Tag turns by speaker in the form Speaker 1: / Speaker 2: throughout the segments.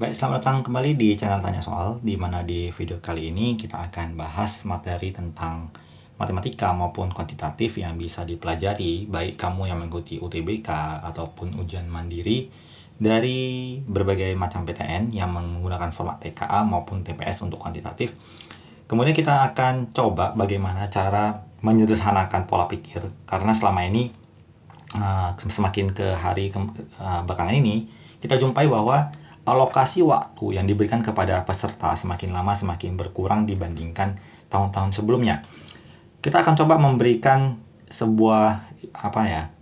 Speaker 1: Baik, selamat datang kembali di channel Tanya Soal, di mana di video kali ini kita akan bahas materi tentang matematika maupun kuantitatif yang bisa dipelajari baik kamu yang mengikuti UTBK ataupun ujian mandiri dari berbagai macam PTN yang menggunakan format TKA maupun TPS untuk kuantitatif. Kemudian kita akan coba bagaimana cara menyederhanakan pola pikir, karena selama ini semakin ke hari belakangan ini kita jumpai bahwa alokasi waktu yang diberikan kepada peserta semakin lama semakin berkurang dibandingkan tahun-tahun sebelumnya. Kita akan coba memberikan sebuah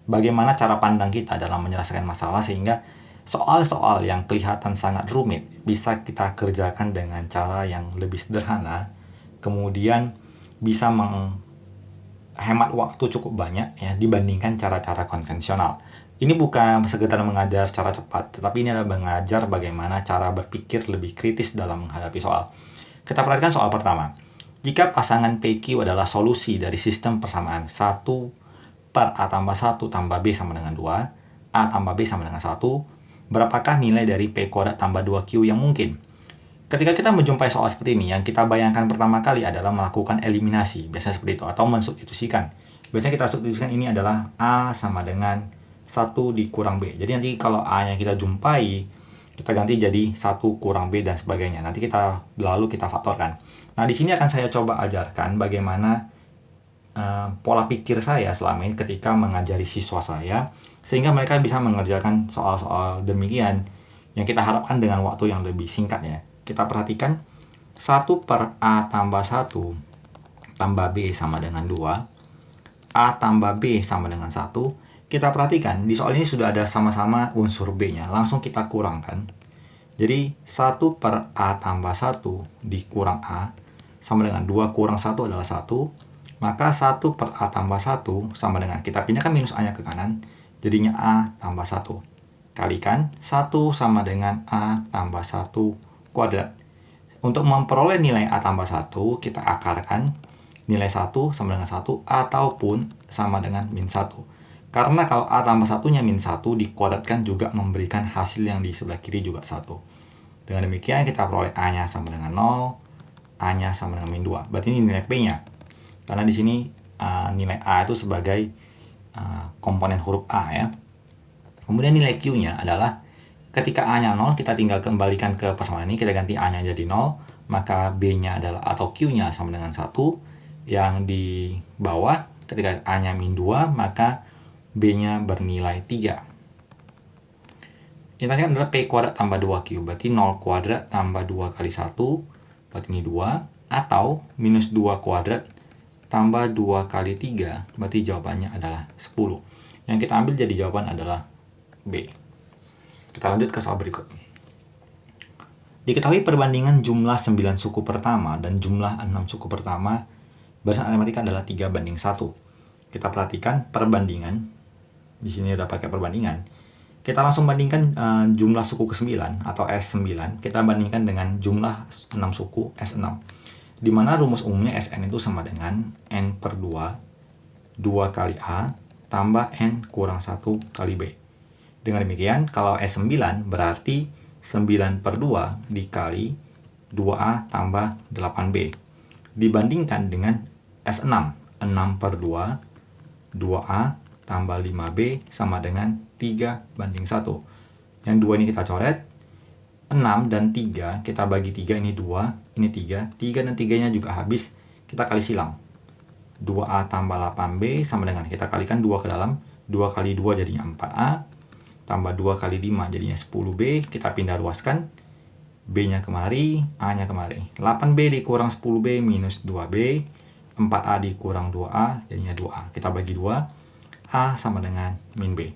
Speaker 1: bagaimana cara pandang kita dalam menyelesaikan masalah sehingga soal-soal yang kelihatan sangat rumit bisa kita kerjakan dengan cara yang lebih sederhana, kemudian bisa hemat waktu cukup banyak ya dibandingkan cara-cara konvensional. Ini bukan sekedar mengajar secara cepat, tetapi ini adalah mengajar bagaimana cara berpikir lebih kritis dalam menghadapi soal. Kita perhatikan soal pertama. Jika pasangan PQ adalah solusi dari sistem persamaan 1 per A tambah 1 tambah B sama dengan 2, A tambah B sama dengan 1, berapakah nilai dari P kuadrat tambah 2Q yang mungkin? Ketika kita menjumpai soal seperti ini, yang kita bayangkan pertama kali adalah melakukan eliminasi, biasanya seperti itu, atau mensubstitusikan. Biasanya kita substitusikan ini adalah A sama dengan 1 dikurang B. Jadi nanti kalau A-nya kita jumpai, kita ganti jadi 1 kurang B dan sebagainya. Nanti kita faktorkan. Nah, di sini akan saya coba ajarkan bagaimana pola pikir saya selama ini ketika mengajari siswa saya, sehingga mereka bisa mengerjakan soal-soal demikian yang kita harapkan dengan waktu yang lebih singkat ya. Kita perhatikan 1 per A tambah 1 tambah B sama dengan 2, A tambah B sama dengan 1. Kita perhatikan di soal ini sudah ada sama-sama unsur B-nya, langsung kita kurangkan. Jadi 1 per A tambah 1 dikurang A sama dengan 2 kurang 1 adalah 1. Maka 1 per A tambah 1 sama dengan, kita pindahkan minus A-nya ke kanan, jadinya A tambah 1. Kalikan 1 sama dengan A tambah 1 kuadrat. Untuk memperoleh nilai A tambah 1, kita akarkan nilai 1 sama dengan 1 ataupun sama dengan min 1. Karena kalau A tambah 1-nya min 1 dikuadratkan juga memberikan hasil yang di sebelah kiri juga 1. Dengan demikian kita peroleh A-nya sama dengan 0, A-nya sama dengan min 2. Berarti ini nilai P-nya. Karena di sini nilai A itu sebagai komponen huruf A ya. Kemudian nilai Q-nya adalah ketika A-nya 0, kita tinggal kembalikan ke persamaan ini, kita ganti A-nya jadi 0, maka B-nya adalah atau Q-nya sama dengan 1. Yang di bawah, ketika A-nya min 2, maka B-nya bernilai 3. Yang tadi adalah P kuadrat tambah 2Q, berarti 0 kuadrat tambah 2 kali 1, berarti ini 2, atau minus 2 kuadrat tambah 2 kali 3, berarti jawabannya adalah 10. Yang kita ambil jadi jawaban adalah B. Kita lanjut ke soal berikut. Diketahui perbandingan jumlah 9 suku pertama dan jumlah 6 suku pertama berdasarkan aritmatika adalah 3:1. Kita perhatikan perbandingan. Di sini udah pakai perbandingan. Kita langsung bandingkan jumlah suku ke-9 atau S9. Kita bandingkan dengan jumlah 6 suku S6. Di mana rumus umumnya Sn itu sama dengan N per 2, 2 kali A, tambah N kurang 1 kali B. Dengan demikian, kalau S9 berarti 9 per 2 dikali 2A tambah 8B. Dibandingkan dengan S6, 6 per 2, 2A tambah 5B sama dengan 3:1. Yang 2 ini kita coret, 6 dan 3, kita bagi 3, ini 2, ini 3. 3 dan 3-nya juga habis, kita kali silang. 2A tambah 8B sama dengan, kita kalikan 2 ke dalam, 2 kali 2 jadinya 4A. Tambah 2 kali 5 jadinya 10B, kita pindah luaskan, B-nya kemari, A-nya kemari. 8B dikurang 10B minus 2B, 4A dikurang 2A, jadinya 2A. Kita bagi 2, A sama dengan min B.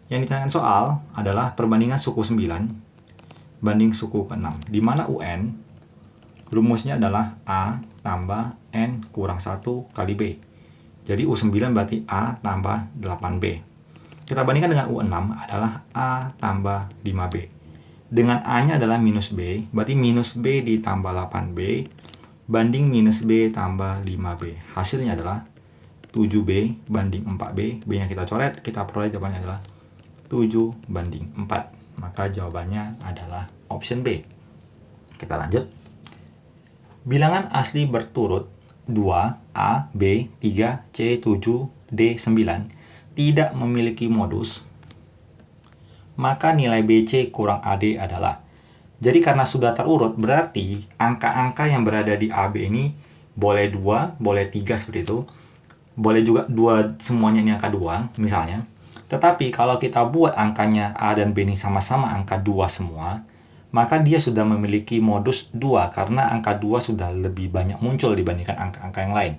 Speaker 1: Yang ditanyakan soal adalah perbandingan suku 9 banding suku ke-6, di mana UN rumusnya adalah A tambah N kurang 1 kali B. Jadi U9 berarti A tambah 8B. Kita bandingkan dengan U6 adalah A tambah 5B. Dengan A-nya adalah minus B, berarti minus B ditambah 8B banding minus B tambah 5B. Hasilnya adalah 7B banding 4B. B-nya kita coret, kita peroleh jawabannya adalah 7:4. Maka jawabannya adalah option B. Kita lanjut. Bilangan asli berturut 2, A, B, 3, C, 7, D, 9 tidak memiliki modus, maka nilai BC kurang AD adalah. Jadi karena sudah terurut, berarti angka-angka yang berada di AB ini boleh 2, boleh 3 seperti itu. Boleh juga 2 semuanya ini angka 2 misalnya. Tetapi kalau kita buat angkanya A dan B ini sama-sama angka 2 semua, maka dia sudah memiliki modus 2 karena angka 2 sudah lebih banyak muncul dibandingkan angka-angka yang lain.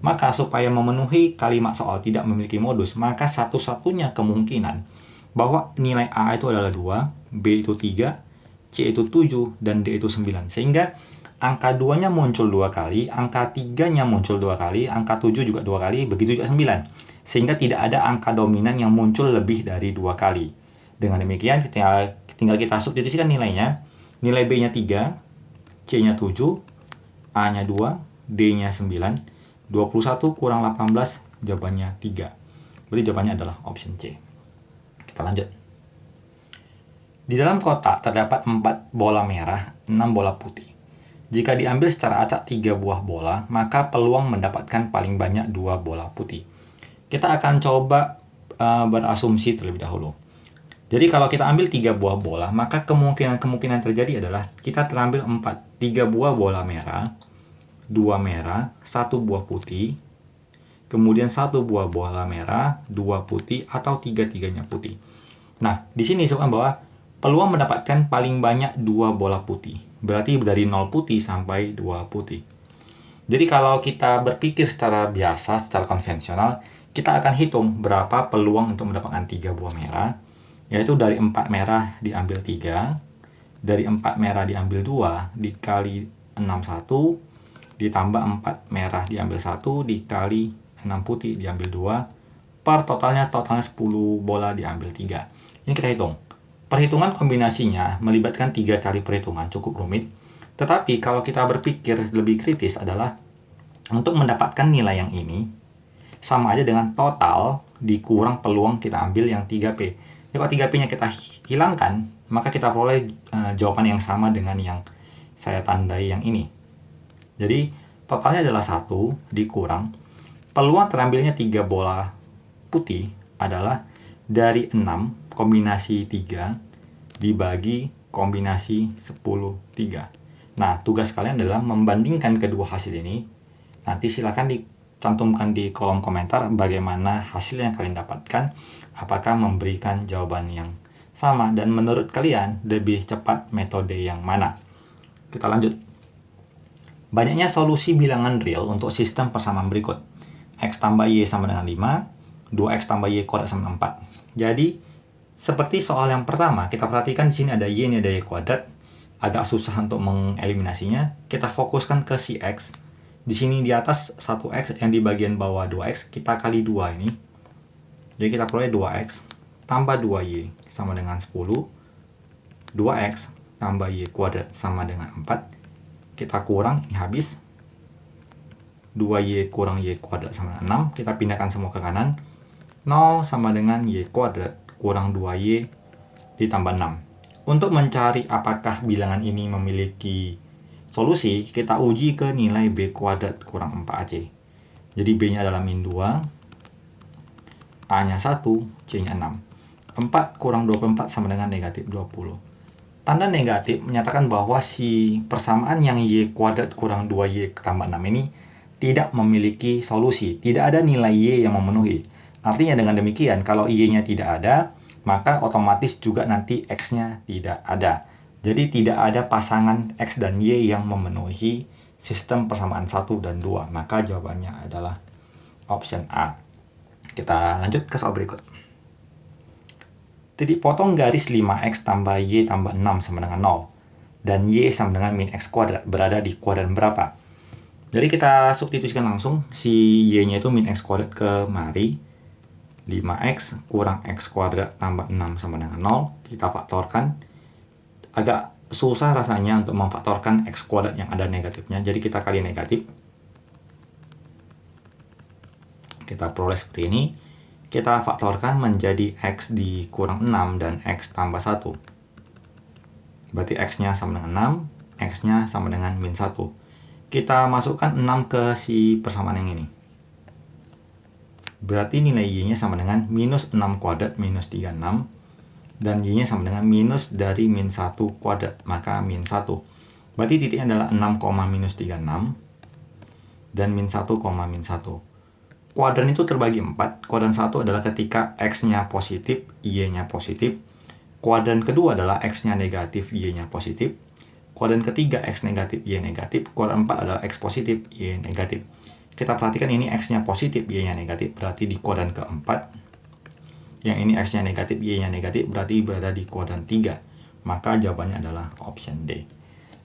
Speaker 1: Maka supaya memenuhi kalimat soal tidak memiliki modus, maka satu-satunya kemungkinan bahwa nilai A itu adalah 2, B itu 3, C itu 7, dan D itu 9. Sehingga angka 2-nya muncul 2 kali, angka 3-nya muncul 2 kali, angka 7 juga 2 kali, begitu juga 9. Sehingga tidak ada angka dominan yang muncul lebih dari 2 kali. Dengan demikian, tinggal kita substitusikan nilainya. Nilai B-nya 3, C-nya 7, A-nya 2, D-nya 9. 21 kurang 18, jawabannya 3. Jadi jawabannya adalah option C. Kita lanjut. Di dalam kotak terdapat 4 bola merah, 6 bola putih. Jika diambil secara acak 3 buah bola, maka peluang mendapatkan paling banyak 2 bola putih. Kita akan coba berasumsi terlebih dahulu. Jadi kalau kita ambil 3 buah bola, maka kemungkinan terjadi adalah kita terambil 3 buah bola merah, 2 merah, 1 buah putih, kemudian 1 buah bola merah, 2 putih, atau 3-tiganya putih. Nah, di sini disebutkan bahwa peluang mendapatkan paling banyak 2 bola putih. Berarti dari 0 putih sampai 2 putih. Jadi kalau kita berpikir secara biasa, secara konvensional, kita akan hitung berapa peluang untuk mendapatkan 3 buah merah. Yaitu dari 4 merah diambil 3, dari 4 merah diambil 2, dikali 61, ditambah 4 merah diambil 1, dikali 6 putih diambil 2, per totalnya 10 bola diambil 3. Ini kita hitung. Perhitungan kombinasinya melibatkan 3 kali perhitungan, cukup rumit. Tetapi kalau kita berpikir lebih kritis adalah untuk mendapatkan nilai yang ini sama aja dengan total dikurang peluang kita ambil yang 3P. Jadi kalau 3P-nya kita hilangkan, maka kita peroleh jawaban yang sama dengan yang saya tandai yang ini. Jadi totalnya adalah 1 dikurang peluang terambilnya 3 bola putih adalah dari 6 kombinasi 3 dibagi kombinasi 10 3. Nah, tugas kalian adalah membandingkan kedua hasil ini. Nanti silakan dicantumkan di kolom komentar bagaimana hasil yang kalian dapatkan, apakah memberikan jawaban yang sama, dan menurut kalian lebih cepat metode yang mana. Kita lanjut. Banyaknya solusi bilangan real untuk sistem persamaan berikut. X tambah Y sama dengan 5, 2X tambah Y kuadrat sama dengan 4. Jadi, seperti soal yang pertama, kita perhatikan di sini ada Y, ini ada Y kuadrat. Agak susah untuk mengeliminasinya. Kita fokuskan ke si X. Di sini di atas 1X, yang di bagian bawah 2X, kita kali 2 ini. Jadi kita peroleh 2X tambah 2Y sama dengan 10. 2X tambah Y kuadrat sama dengan 4. Kita kurang, ini habis. 2Y kurang Y kuadrat sama dengan 6. Kita pindahkan semua ke kanan. 0 sama dengan Y kuadrat kurang 2Y ditambah 6. Untuk mencari apakah bilangan ini memiliki solusi, kita uji ke nilai B kuadrat kurang 4AC. Jadi B-nya adalah min 2, A-nya 1, C-nya 6. 4 kurang 24 sama dengan negatif 20. Tanda negatif menyatakan bahwa si persamaan yang Y kuadrat kurang 2Y tambah 6 ini tidak memiliki solusi. Tidak ada nilai Y yang memenuhi. Artinya dengan demikian, kalau Y-nya tidak ada, maka otomatis juga nanti X-nya tidak ada. Jadi tidak ada pasangan X dan Y yang memenuhi sistem persamaan 1 dan 2. Maka jawabannya adalah option A. Kita lanjut ke soal berikut. Titik potong garis 5X tambah Y tambah 6 sama dengan 0. Dan Y sama dengan min X kuadrat berada di kuadran berapa? Jadi kita substitusikan langsung. Si Y-nya itu min X kuadrat kemari. 5X kurang X kuadrat tambah 6 sama dengan 0. Kita faktorkan. Agak susah rasanya untuk memfaktorkan X kuadrat yang ada negatifnya. Jadi kita kali negatif. Kita peroleh seperti ini. kita faktorkan menjadi X dikurang 6 dan X tambah 1. Berarti X-nya sama dengan 6, X-nya sama dengan min 1. Kita masukkan 6 ke si persamaan yang ini. Berarti nilai Y-nya sama dengan minus 6 kuadrat minus 36. Dan Y-nya sama dengan minus dari min 1 kuadrat, maka min 1. Berarti titiknya adalah 6, minus 36. Dan min 1, min 1. Kuadran itu terbagi 4. Kuadran 1 adalah ketika X-nya positif, Y-nya positif. Kuadran kedua adalah X-nya negatif, Y-nya positif. Kuadran ketiga X negatif, Y negatif. Kuadran 4 adalah X positif, Y negatif. Kita perhatikan ini X-nya positif, Y-nya negatif. Berarti di kuadran keempat. Yang ini X-nya negatif, Y-nya negatif. Berarti berada di kuadran 3. Maka jawabannya adalah option D.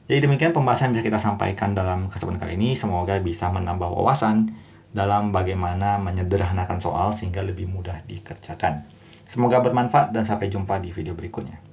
Speaker 1: Jadi demikian pembahasan yang bisa kita sampaikan dalam kesempatan kali ini. Semoga bisa menambah wawasan dalam bagaimana menyederhanakan soal sehingga lebih mudah dikerjakan. Semoga bermanfaat dan sampai jumpa di video berikutnya.